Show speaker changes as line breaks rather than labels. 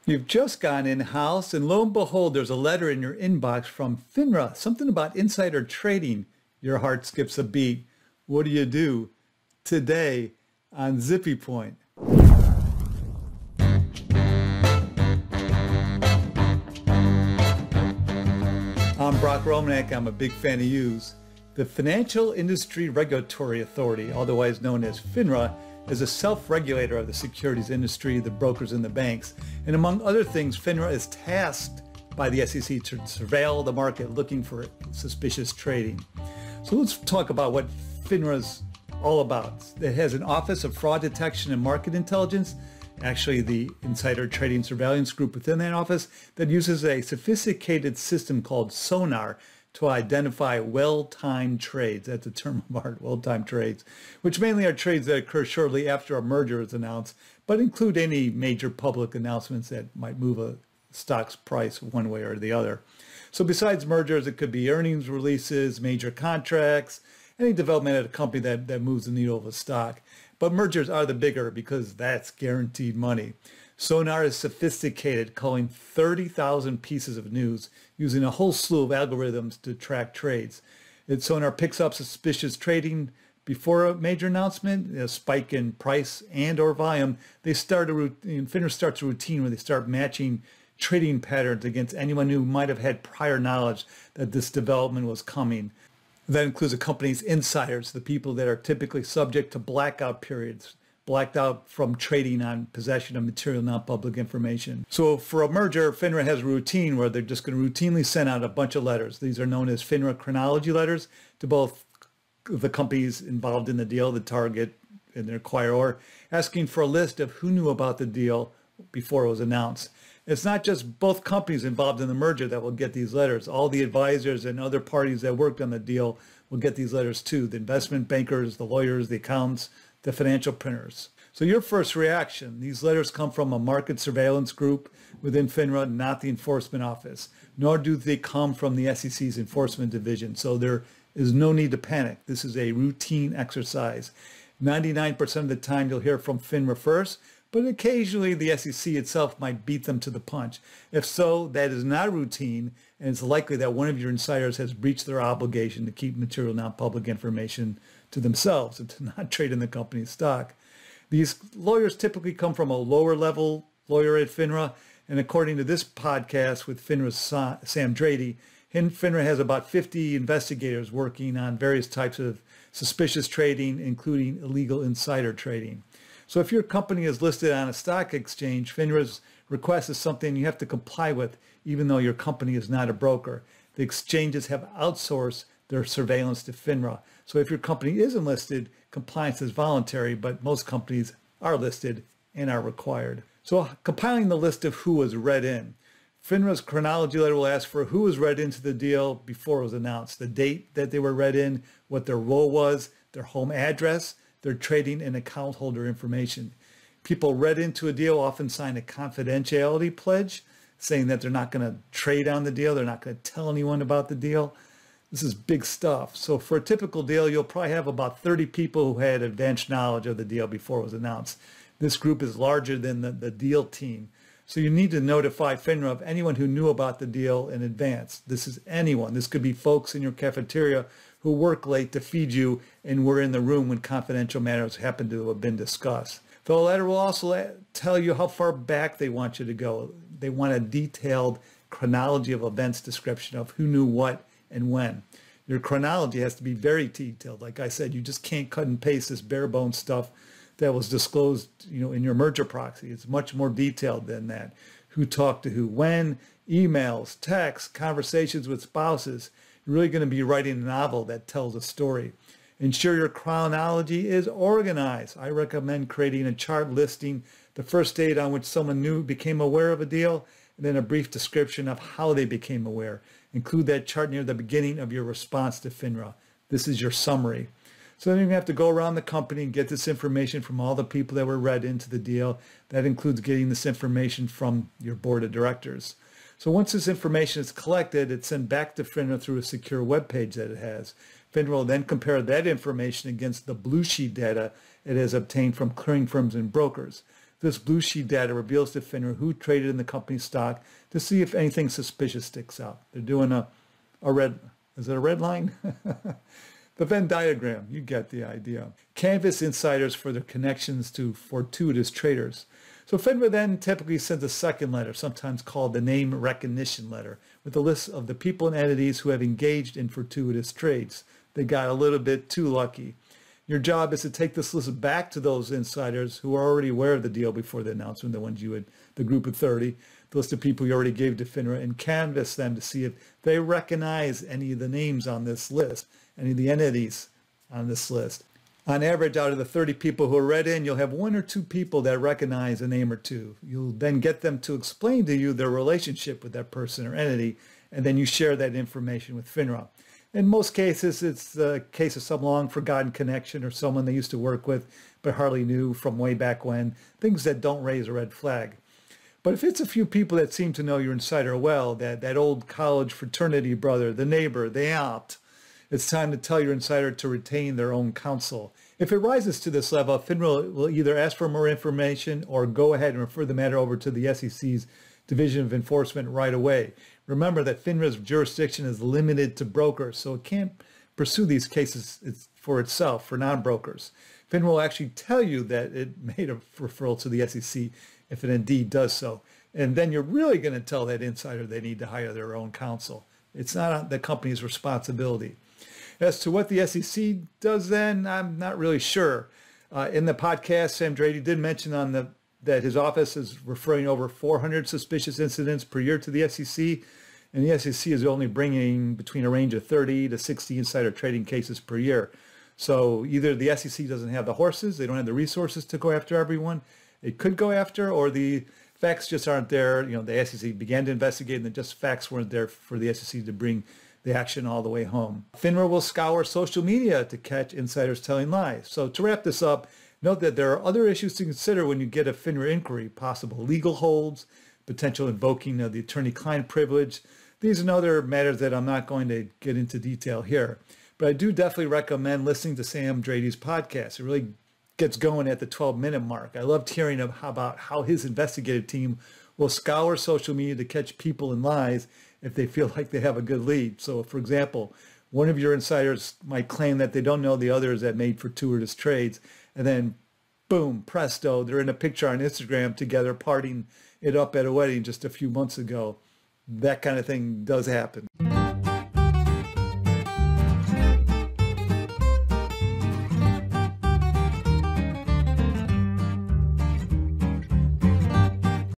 You've just gone in-house, and lo and behold, there's a letter in your inbox from Finra, something about insider trading. Your heart skips a beat. What do you do? Today on Zippy Point. I'm Brock Romanek. I'm a big fan of yous. The Financial Industry Regulatory Authority, otherwise known as Finra, is a self-regulator of the securities industry, the brokers and the banks. And among other things, Finra is tasked by the SEC to surveil the market looking for suspicious trading. So let's talk about what Finra's all about. It has an Office of Fraud Detection and Market Intelligence, actually the insider trading surveillance group within that office, that uses a sophisticated system called Sonar to identify well-timed trades. That's a term of art, well-timed trades, which mainly are trades that occur shortly after a merger is announced, but include any major public announcements that might move a stock's price one way or the other. So besides mergers, it could be earnings releases, major contracts, any development at a company that moves the needle of a stock. But mergers are the bigger because that's guaranteed money. Sonar is sophisticated, culling 30,000 pieces of news using a whole slew of algorithms to track trades. Sonar picks up suspicious trading before a major announcement, a spike in price and or volume. Finra starts a routine where they start matching trading patterns against anyone who might have had prior knowledge that this development was coming. That includes a company's insiders, the people that are typically subject to blackout periods, blacked out from trading on possession of material non-public information. So for a merger, Finra has a routine where they're just going to routinely send out a bunch of letters. These are known as Finra Chronology Letters to both the companies involved in the deal, the target and the acquirer, asking for a list of who knew about the deal before it was announced. It's not just both companies involved in the merger that will get these letters. All the advisors and other parties that worked on the deal will get these letters too. The investment bankers, the lawyers, the accountants, the financial printers. So your first reaction, these letters come from a market surveillance group within FINRA, not the enforcement office, nor do they come from the SEC's enforcement division. So there is no need to panic. This is a routine exercise. 99% of the time you'll hear from FINRA first, but occasionally the SEC itself might beat them to the punch. If so, that is not routine, and it's likely that one of your insiders has breached their obligation to keep material non-public information to themselves and to not trade in the company's stock. These lawyers typically come from a lower level lawyer at FINRA, and according to this podcast with FINRA's Sam Drady, FINRA has about 50 investigators working on various types of suspicious trading, including illegal insider trading. So if your company is listed on a stock exchange, FINRA's request is something you have to comply with, even though your company is not a broker. The exchanges have outsourced their surveillance to FINRA. So if your company isn't listed, compliance is voluntary, but most companies are listed and are required. So compiling the list of who was read in. FINRA's chronology letter will ask for who was read into the deal before it was announced, the date that they were read in, what their role was, their home address, their trading and account holder information. People read into a deal often sign a confidentiality pledge saying that they're not going to trade on the deal. They're not going to tell anyone about the deal. This is big stuff. So for a typical deal, you'll probably have about 30 people who had advanced knowledge of the deal before it was announced. This group is larger than the deal team. So you need to notify FINRA of anyone who knew about the deal in advance. This is anyone. This could be folks in your cafeteria who work late to feed you and were in the room when confidential matters happen to have been discussed. The letter will also tell you how far back they want you to go. They want a detailed chronology of events description of who knew what and when. Your chronology has to be very detailed. Like I said, you just can't cut and paste this bare bones stuff that was disclosed, in your merger proxy. It's much more detailed than that. Who talked to who, when, emails, texts, conversations with spouses. You're really going to be writing a novel that tells a story. Ensure your chronology is organized. I recommend creating a chart listing the first date on which someone became aware of a deal, and then a brief description of how they became aware. Include that chart near the beginning of your response to FINRA. This is your summary. So then you have to go around the company and get this information from all the people that were read into the deal. That includes getting this information from your board of directors. So once this information is collected, it's sent back to FINRA through a secure web page that it has. FINRA will then compare that information against the blue sheet data it has obtained from clearing firms and brokers. This blue sheet data reveals to Finra who traded in the company's stock to see if anything suspicious sticks out. They're doing a red, is it a red line? The Venn diagram, you get the idea. Canvas insiders for their connections to fortuitous traders. So Finra then typically sends a second letter, sometimes called the name recognition letter, with a list of the people and entities who have engaged in fortuitous trades. They got a little bit too lucky. Your job is to take this list back to those insiders who are already aware of the deal before the announcement, the ones you had, the group of 30, the list of people you already gave to Finra, and canvass them to see if they recognize any of the names on this list, any of the entities on this list. On average, out of the 30 people who are read in, you'll have 1 or 2 people that recognize a name or two. You'll then get them to explain to you their relationship with that person or entity, and then you share that information with Finra. In most cases, it's the case of some long forgotten connection or someone they used to work with but hardly knew from way back when, things that don't raise a red flag. But if it's a few people that seem to know your insider well, that old college fraternity brother, the neighbor, the aunt, it's time to tell your insider to retain their own counsel. If it rises to this level, Finra will either ask for more information or go ahead and refer the matter over to the SEC's Division of Enforcement right away. Remember that FINRA's jurisdiction is limited to brokers, so it can't pursue these cases for itself, for non-brokers. FINRA will actually tell you that it made a referral to the SEC if it indeed does so. And then you're really going to tell that insider they need to hire their own counsel. It's not the company's responsibility. As to what the SEC does then, I'm not really sure. In the podcast, Sam Drady did mention that his office is referring over 400 suspicious incidents per year to the SEC, and the SEC is only bringing between a range of 30 to 60 insider trading cases per year. So either the SEC doesn't have the horses, they don't have the resources to go after everyone it could go after, or the facts just aren't there. You know, the SEC began to investigate and then just facts weren't there for the SEC to bring the action all the way home. FINRA will scour social media to catch insiders telling lies. So to wrap this up, note that there are other issues to consider when you get a FINRA inquiry: possible legal holds, potential invoking of the attorney-client privilege. These are other matters that I'm not going to get into detail here. But I do definitely recommend listening to Sam Drady's podcast. It really gets going at the 12-minute mark. I loved hearing about how his investigative team will scour social media to catch people in lies if they feel like they have a good lead. So, for example, one of your insiders might claim that they don't know the others that made fortuitous trades, and then boom, presto, they're in a picture on Instagram together partying it up at a wedding just a few months ago. That kind of thing does happen.